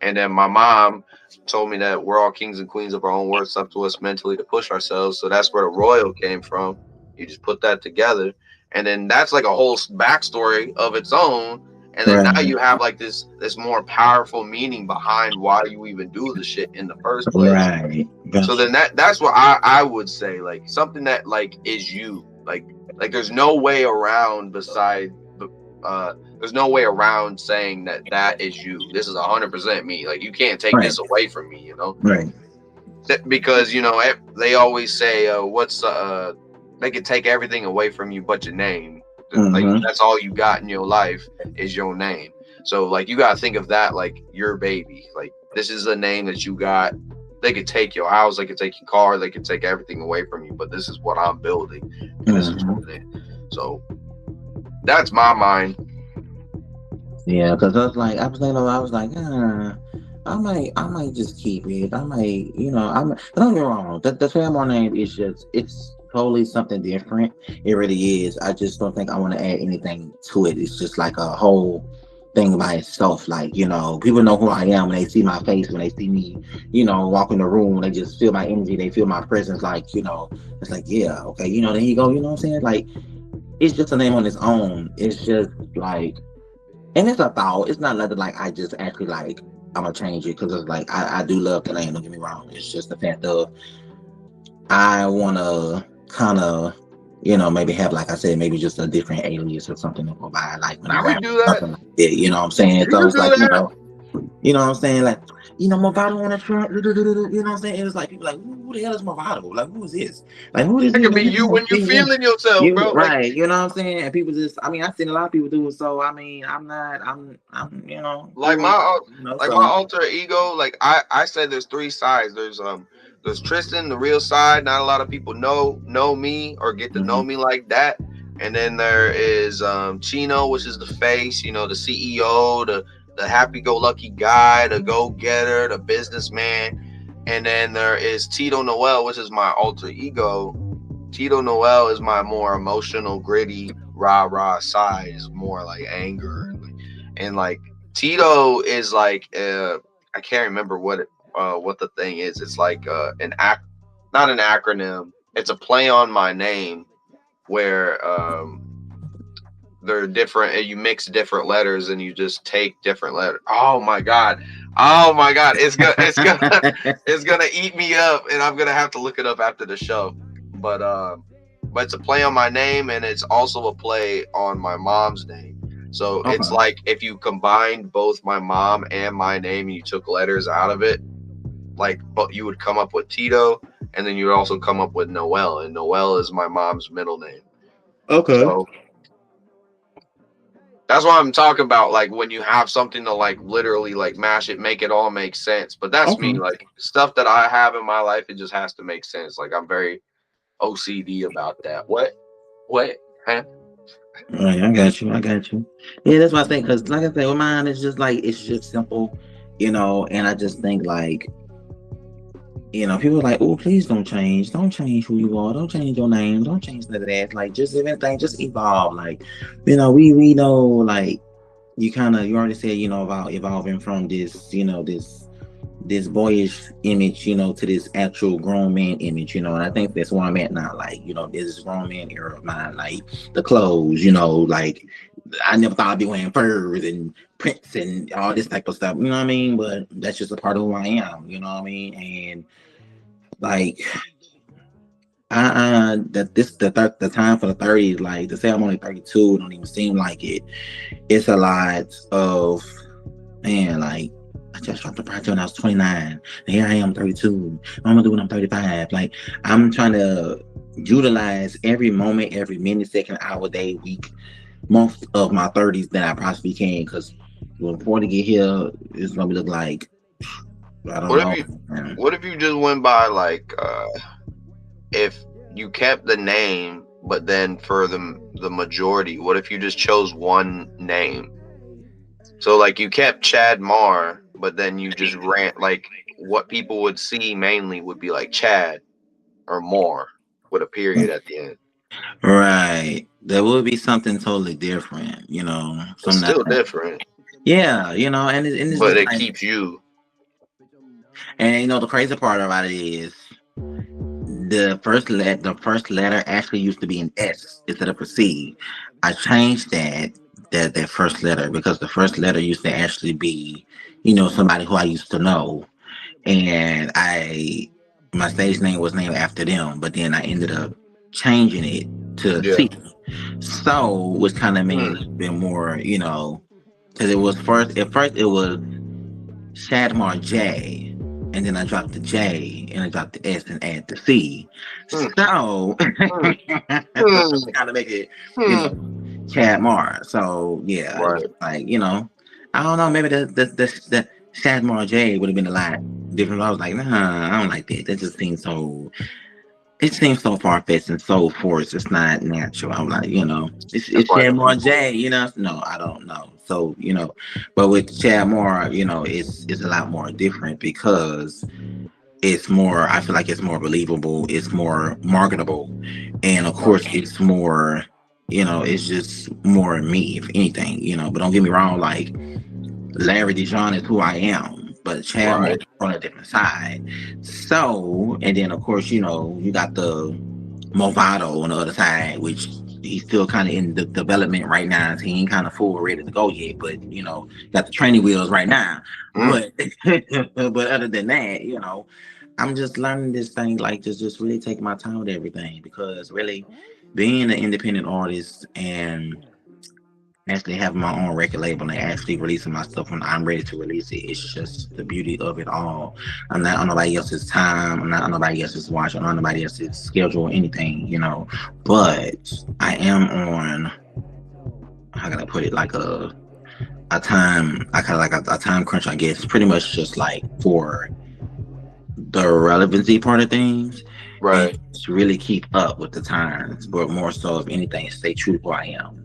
And then my mom told me that we're all kings and queens of our own words, up to us mentally to push ourselves. So that's where the royal came from. You just put that together, and then that's like a whole backstory of its own. And then now Right. you have like this more powerful meaning behind why you even do the shit in the first place. Right. So Gotcha. then that's what I would say, like something that like is you, like there's no way around there's no way around saying that that is you. This is 100% me. Like you can't take Right. this away from me, Right. because they always say what's they can take everything away from you but your name. Like Hmm. that's all you got in your life is your name. So like you gotta think of that like your baby. Like this is a name that you got. They could take your house, they could take your car, they could take everything away from you, but this is what I'm building, and this is Hmm. what it is. So that's my mind. Yeah, because I was thinking, I was like, I might just keep it. I might, don't get me wrong. The family name is it's totally something different. It really is. I just don't think I want to add anything to it. It's just like a whole thing by itself. Like, people know who I am when they see my face, when they see me, walk in the room, they just feel my energy, they feel my presence. Like, it's like, yeah, okay, there you go. You know what I'm saying? Like, it's just a name on its own. It's just like, and it's a thought. It's not nothing like I just actually like I'm gonna change it because it's like I do love the name. Don't get me wrong. It's just the fact of I wanna kind of maybe have, like I said, maybe just a different alias or something to go by, like when I You could rap do or that. something like that. You know what I'm saying? You So could it's do like that. what I'm saying? Like, Movado on the track, you know what I'm saying? It was like people like, who the hell is Movado? Like, who is this? Like, who is That this? could be you when you Yeah. feeling yourself, You bro. Like right, you know what I'm saying? And people just, I mean, I've seen a lot of people do it, so I mean, I'm, like cool, my so alter ego. Like I said, there's three sides. There's Tristan, the real side. Not a lot of people know me or get to know mhm. me like that. And then there is Chino, which is the face. The CEO, the happy-go-lucky guy, the go-getter, the businessman. And then there is Tito Noel, which is my alter ego. Tito Noel is my more emotional, gritty, rah rah side. Is more like anger and like Tito is like I can't remember what the thing is. It's like not an acronym. It's a play on my name where they're different. You mix different letters and you just take different letters. Oh my god! it's gonna eat me up, and I'm gonna have to look it up after the show. But but it's a play on my name, and it's also a play on my mom's name. So it's Okay. like if you combined both my mom and my name, and you took letters out of it, like but you would come up with Tito, and then you would also come up with Noel, and Noel is my mom's middle name. Okay. So that's why I'm talking about, like, when you have something to like literally like mash it, make it all make sense. But that's me, Okay. like stuff that I have in my life, it just has to make sense. Like I'm very OCD about that. What? Huh? Right, I got you. I got you. Yeah, that's what I think. Because, like I said, with mine, it's just like it's just simple, And I just think like, people are like, oh, please don't change who you are, don't change your name, don't change none of that. Like, just if anything, just evolve. Like, we know like you already said, about evolving from this, this boyish image, to this actual grown man image, and I think that's where I'm at now. Like, this grown man era of mine, like the clothes, like I never thought I'd be wearing furs and prints and all this type of stuff, you know what I mean? But that's just a part of who I am, you know what I mean? And like that this the time for the 30s, like to say I'm only 32 don't even seem like it. It's a lot of, man, like I just dropped the project when I was 29. And here I am, 32. What am I doing when I'm 35? Like, I'm trying to utilize every moment, every minute, second, hour, day, week, month of my 30s that I possibly can. Because when 40 get here, it's gonna be look like, I don't What if know, you man. what if you just went by like if you kept the name, but then for the majority, what if you just chose one name? So like you kept Chad Marr, but then you just ran like what people would see mainly would be like Chad or Moore with a period at the end. Right. There will be something totally different, It's something still that, different, yeah, and it's but just it like, keeps you and the crazy part about it is the first letter actually used to be an S instead of a C. I changed that first letter because the first letter used to actually be, somebody who I used to know, and my stage name was named after them, but then I ended up changing it to yeah. C. So, which kind of made it Mm, a little bit more, because it was at first it was Shadmar J, and then I dropped the J and I dropped the S and add the C. mm, So, mm, so mm, kind of make it, mm. Shadmar. So yeah, it's Right. like, I don't know, maybe the Shadmar J would have been a lot different. I was like, nah, I don't like that. That just seems so. It seems so far fetched and so forced. It's not natural. I'm like, That's it's why the Chad Moore people. J. No, I don't know. So, but with Chad Moore, it's a lot more different because it's more. I feel like it's more believable. It's more marketable, and of Right. course, it's more. It's just more me, if anything. But don't get me wrong. Like, Larry Dijon is who I am, but Chad Moore Right. is on a different side. So, and then of course, you got the Movado on the other side, which he's still kind of in the development right now. So he ain't kind of full ready to go yet, but got the training wheels right now. Mm, But but other than that, I'm just learning this thing, like just really taking my time with everything because really being an independent artist and actually having my own record label and actually releasing my stuff when I'm ready to release it. It's just the beauty of it all. I'm not on nobody else's time. I'm not on nobody else's watch. I'm not on nobody else's schedule or anything, But I am on, how can I put it, like a time, I kind of like a time crunch, I guess, pretty much just like for the relevancy part of things and right. to really keep up with the times, but more so if anything, stay true to who I am.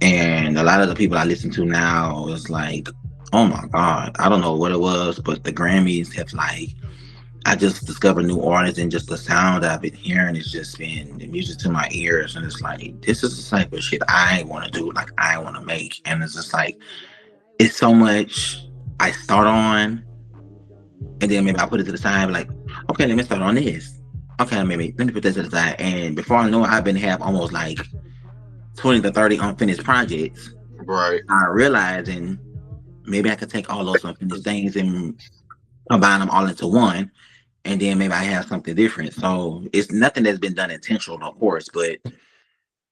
And a lot of the people I listen to now is like, oh my God, I don't know what it was, but the Grammys have like, I just discovered new artists and just the sound I've been hearing has just been the music to my ears. And it's like, this is the type of shit I want to do, like I want to make. And it's just like, it's so much I start on and then maybe I put it to the side, like, okay, let me start on this. Okay, maybe let me put this to the side. And before I know it, I've been have almost like 20 to 30 unfinished projects. Right. I realizing maybe I could take all those unfinished things and combine them all into one, and then maybe I have something different. So it's nothing that's been done intentional, of course, but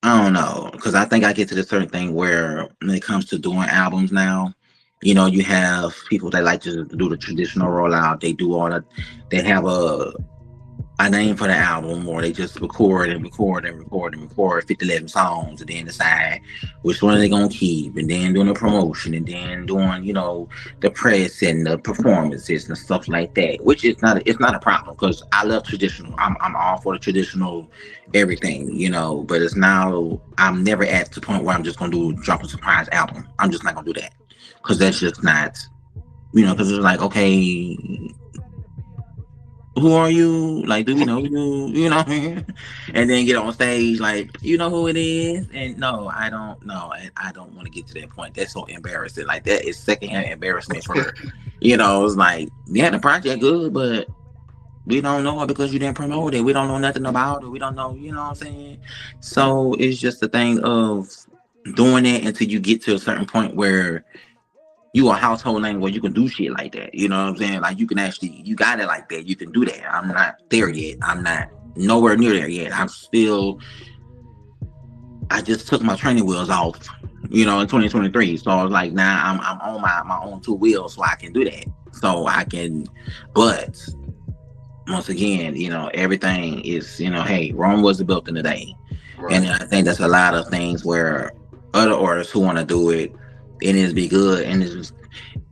I don't know because I think I get to this certain thing where when it comes to doing albums now, you have people that like to do the traditional rollout. They do all that. They have a name for the album, or they just record and record and record and record 50, 11 songs, and then decide which one they're gonna keep, and then doing the promotion, and then doing, the press and the performances and stuff like that. Which is not, it's not a problem, because I love traditional. I'm all for the traditional everything, but it's now, I'm never at the point where I'm just gonna drop a surprise album. I'm just not gonna do that, because that's just not, because it's like, okay, who are you? Like, do we know you? And then get on stage like, you know who it is? And no, I don't know. And I don't want to get to that point. That's so embarrassing. Like, that is secondhand embarrassment for, it's like, yeah, the project good, but we don't know it because you didn't promote it. We don't know nothing about it. We don't know, you know what I'm saying? So it's just a thing of doing it until you get to a certain point where you a household name where you can do shit like that. You know what I'm saying? Like, you can actually, you got it like that. You can do that. I'm not there yet. I'm not nowhere near there yet. I just took my training wheels off, in 2023. So I was like, now I'm on my own two wheels, so I can do that. So I can, but once again, everything is, hey, Rome wasn't built in a day. Right. And I think that's a lot of things where other artists who want to do it, and it's be good,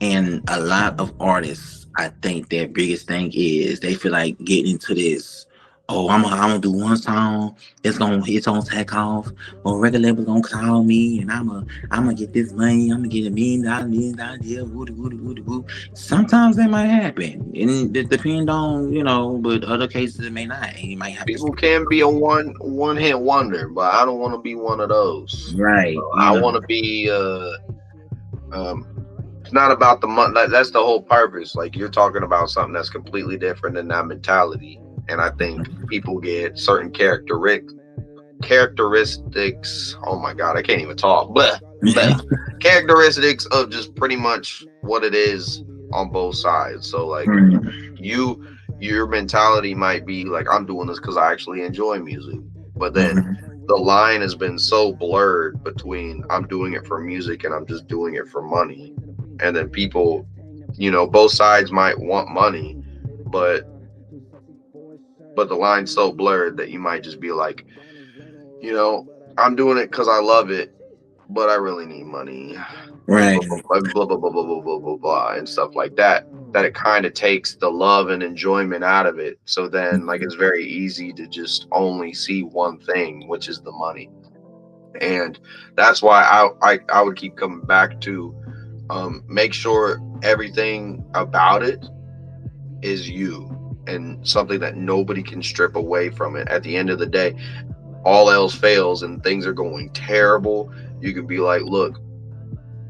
and a lot of artists, I think their biggest thing is they feel like getting into this. Oh, I'm gonna do one song. It's gonna take off. Or record label gonna call me, and I'm gonna get this money. I'm gonna get $1 million deal. Woody, woody, woody, woo. Sometimes that might happen, and it depends on, But other cases it may not. And you might have to People stick. can be a one hit wonder, but I don't want to be one of those. Right. I want to be. It's not about the money. That's the whole purpose. Like, you're talking about something that's completely different than that mentality. And I think people get certain characteristics. Oh my god, I can't even talk. But characteristics of just pretty much what it is on both sides. So like, you your mentality might be like, I'm doing this because I actually enjoy music, but then the line has been so blurred between I'm doing it for music and I'm just doing it for money. And then people, both sides might want money, but the line's so blurred that you might just be like, I'm doing it because I love it, but I really need money. Right. Blah, blah, blah, blah, blah, blah, blah, blah, blah, and stuff like that. That it kind of takes the love and enjoyment out of it. So then, like, it's very easy to just only see one thing, which is the money. And that's why I would keep coming back to make sure everything about it is you, and something that nobody can strip away from it. At the end of the day, all else fails and things are going terrible, you can be like, look,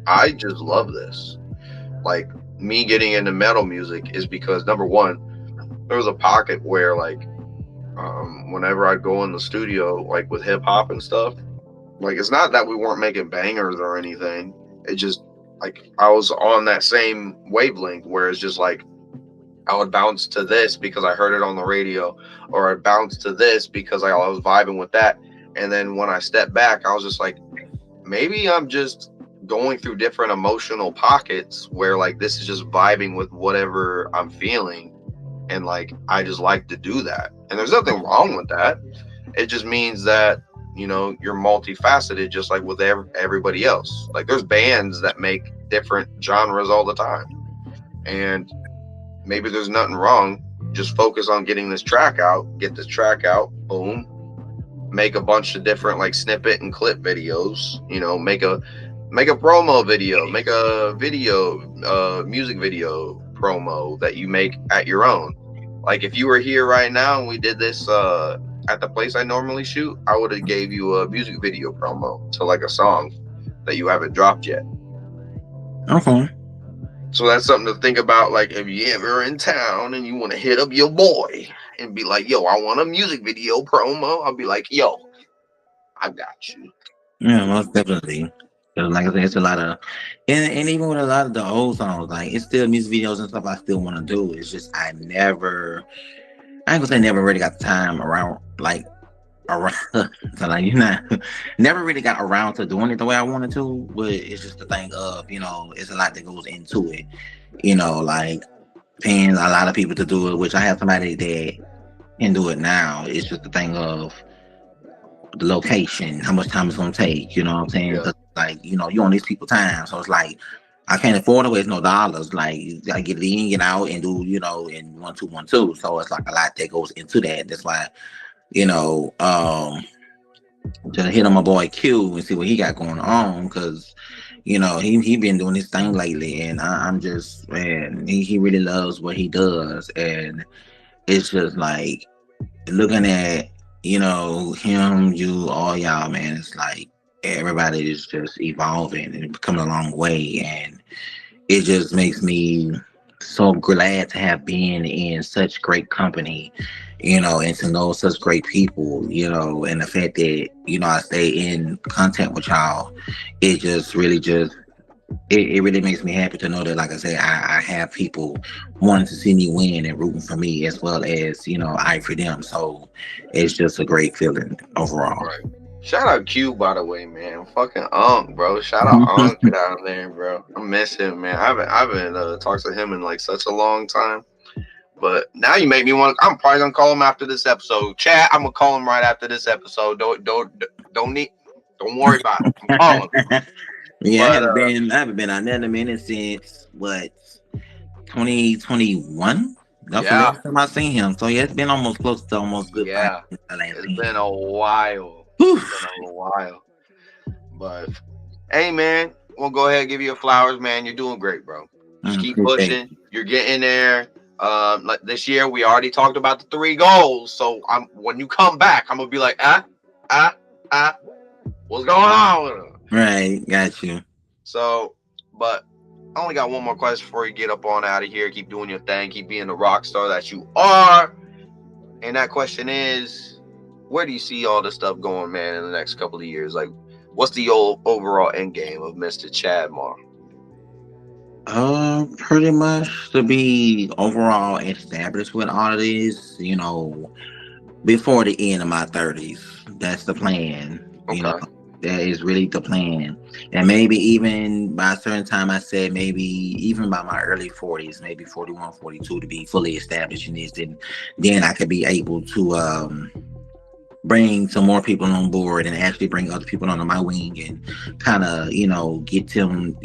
I just love this. Like, me getting into metal music is because, number one, there was a pocket where, like, whenever I'd go in the studio, like with hip hop and stuff, like, it's not that we weren't making bangers or anything. It just, like, I was on that same wavelength where it's just like, I would bounce to this because I heard it on the radio, or I'd bounce to this because I was vibing with that. And then when I stepped back, I was just like, maybe I'm just going through different emotional pockets where, like, this is just vibing with whatever I'm feeling. And, like, I just like to do that. And there's nothing wrong with that. It just means that, you're multifaceted, just like with everybody else. Like, there's bands that make different genres all the time. And maybe there's nothing wrong. Just focus on getting this track out, boom. Make a bunch of different, like, snippet and clip videos, make a promo video, make a music video promo that you make at your own. Like, if you were here right now and we did this at the place I normally shoot, I would have gave you a music video promo to, like, a song that you haven't dropped yet. Okay. So that's something to think about. Like, if you ever in town and you want to hit up your boy and be like, yo, I want a music video promo, I'll be like, yo, I got you. Yeah, most definitely. 'Cause like I said, it's a lot of, and even with a lot of the old songs, like, it's still music videos and stuff I still want to do. It's just I ain't gonna say never really got the time around, so, like, never really got around to doing it the way I wanted to. But it's just the thing of, it's a lot that goes into it. Like, paying a lot of people to do it, which I have somebody that can do it now. It's just the thing of the location, how much time it's gonna take. You know what I'm saying? Yeah. 'Cause, like, you on these people time, so it's like I can't afford to waste no dollars. Like, you gotta get it in, get out, and do in 1 2 1 2. So it's like a lot that goes into that. That's why you know to hit on my boy Q and see what he got going on, because he been doing his thing lately, and I'm just, man, he really loves what he does, and it's just like looking at him, you, all y'all, man. It's like everybody is just evolving and coming a long way, and it just makes me so glad to have been in such great company, and to know such great people, and the fact that I stay in contact with y'all. It just really just it really makes me happy to know that, like I said, I have people wanting to see me win and rooting for me, as well as I for them. So it's just a great feeling overall. Right. Shout out Q, by the way, man. Fucking Unk, bro. Shout out Unk down there, bro. I miss him, man. I haven't talked to him in like such a long time. But now you make me want. I'm probably gonna call him after this episode. Chat. I'm gonna call him right after this episode. Don't need. Don't worry about it. I'm calling. Yeah, But I haven't been out there in a minute since what, 2021. That's the yeah, last time I seen him. So yeah, it's been almost close to almost good 5 yeah. since I last It's seen been him. a while. Whew. It's been a while. But hey, man, we'll go ahead and give you your flowers, man. You're doing great, bro. Just keep Appreciate pushing. You're getting there. Like this year, we already talked about the 3 goals. So when you come back, I'm gonna be like, ah, ah, what's going on with them? it. Right, got you. So, but I only got one more question before you get up on out of here. Keep doing your thing. Keep being the rock star that you are. And that question is, where do you see all this stuff going, man, in the next couple of years? Like, what's the overall end game of Mr. Chadmar? Pretty much to be overall established with all of this, before the end of my 30s. That's the plan. Okay. That is really the plan. And maybe even by a certain time, I said maybe even by my early 40s, maybe 41, 42, to be fully established in this. Then I could be able to bring some more people on board and actually bring other people under my wing and kind of, get them,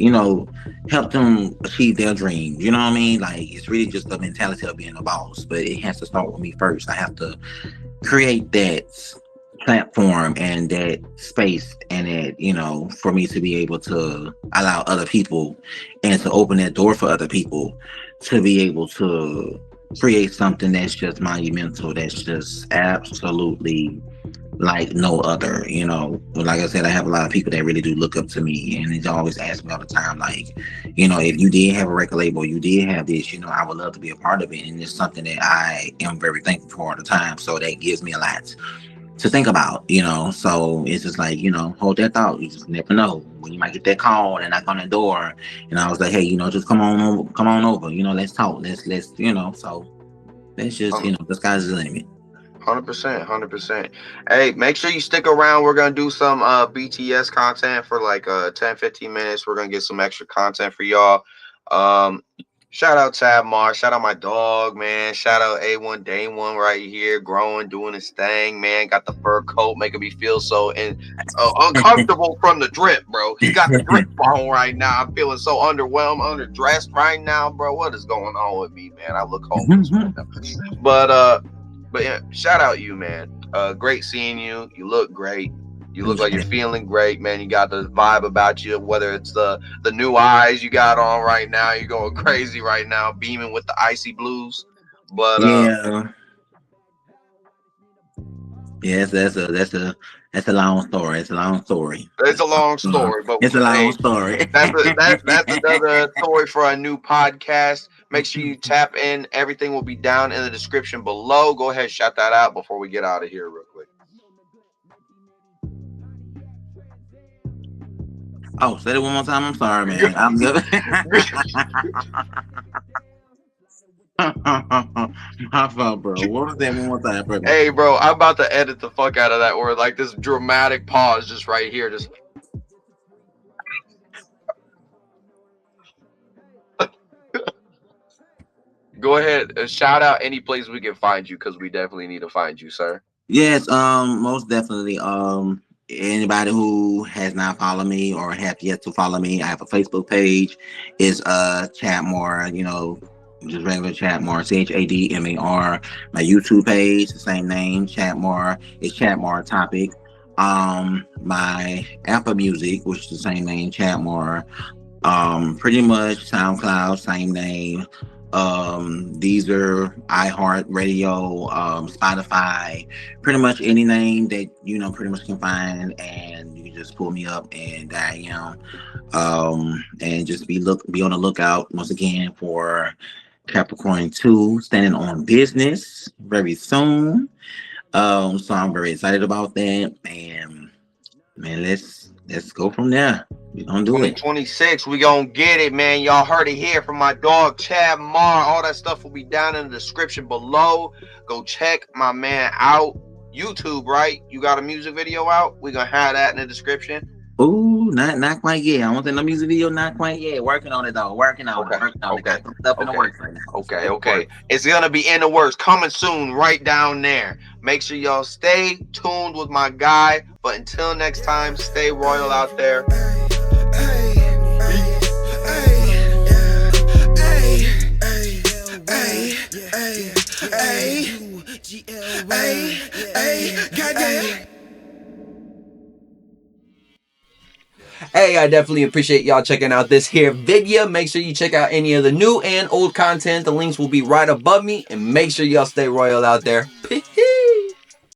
help them achieve their dreams. You know what I mean? Like, it's really just the mentality of being a boss, but it has to start with me first. I have to create that platform and that space, and that for me to be able to allow other people and to open that door for other people to be able to create something that's just monumental, that's just absolutely like no other. Like I said, I have a lot of people that really do look up to me, and they always ask me all the time, like, if you did have a record label, you did have this, I would love to be a part of it. And it's something that I am very thankful for all the time. So that gives me a lot to think about. So it's just like, hold that thought. You just never know when you might get that call and knock on the door. And I was like, hey, just come on over, let's talk, let's so that's just, the sky's the limit. 100%, 100%. Hey, make sure you stick around. We're gonna do some BTS content for like 10, 15 minutes. We're gonna get some extra content for y'all. Um, Shout out Tab Mar. Shout out my dog, man. Shout out A1 Day One right here, growing, doing his thing, man. Got the fur coat, making me feel so uncomfortable from the drip, bro. He got the drip on right now. I'm feeling so underwhelmed, underdressed right now, bro. What is going on with me, man? I look homeless right now. But yeah, shout out you, man. Great seeing you. You look great. You look like you're feeling great, man. You got the vibe about you, whether it's the new eyes you got on right now. You're going crazy right now, beaming with the icy blues. But Yeah. Yes, that's a long story. It's a long story. it's a long story. But It's a long hey, story. that's another story for a new podcast. Make sure you tap in. Everything will be down in the description below. Go ahead, shout that out before we get out of here real quick. Oh, say it one more time. I'm sorry, man. I'm good. My fault, bro. What was that one more time, bro? Hey, bro, I'm about to edit the fuck out of that word. Like this dramatic pause just right here. Just go go ahead. Shout out any place we can find you because we definitely need to find you, sir. Yes, most definitely. Anybody who has not followed me or have yet to follow me, I have a Facebook page. It's Chatmore, just regular Chatmore, CHADMAR. My YouTube page, the same name, Chatmore. It's Chatmore Topic. My Apple Music, which is the same name, Chatmore. Pretty much SoundCloud, same name. These are iHeart Radio, Spotify, pretty much any name that pretty much can find, and you can just pull me up, and I am. And just be on the lookout once again for Capricorn 2 standing on business very soon. So I'm very excited about that, and man, let's go from there. We're gonna do it. 2026, we gonna get it, man. Y'all heard it here from my dog Chad Marr. All that stuff will be down in the description below. Go check my man out. YouTube, right? You got a music video out? We gonna have that in the description. Ooh, not quite yet. I want the music video, not quite yet. Working on it though. Working on it. Working on it. Got some stuff in the works right now. Okay. It's gonna be in the works, coming soon, right down there. Make sure y'all stay tuned with my guy. But until next time, stay royal out there. Hey, I definitely appreciate y'all checking out this here video. Make sure you check out any of the new and old content. The links will be right above me. And make sure y'all stay royal out there. Peace.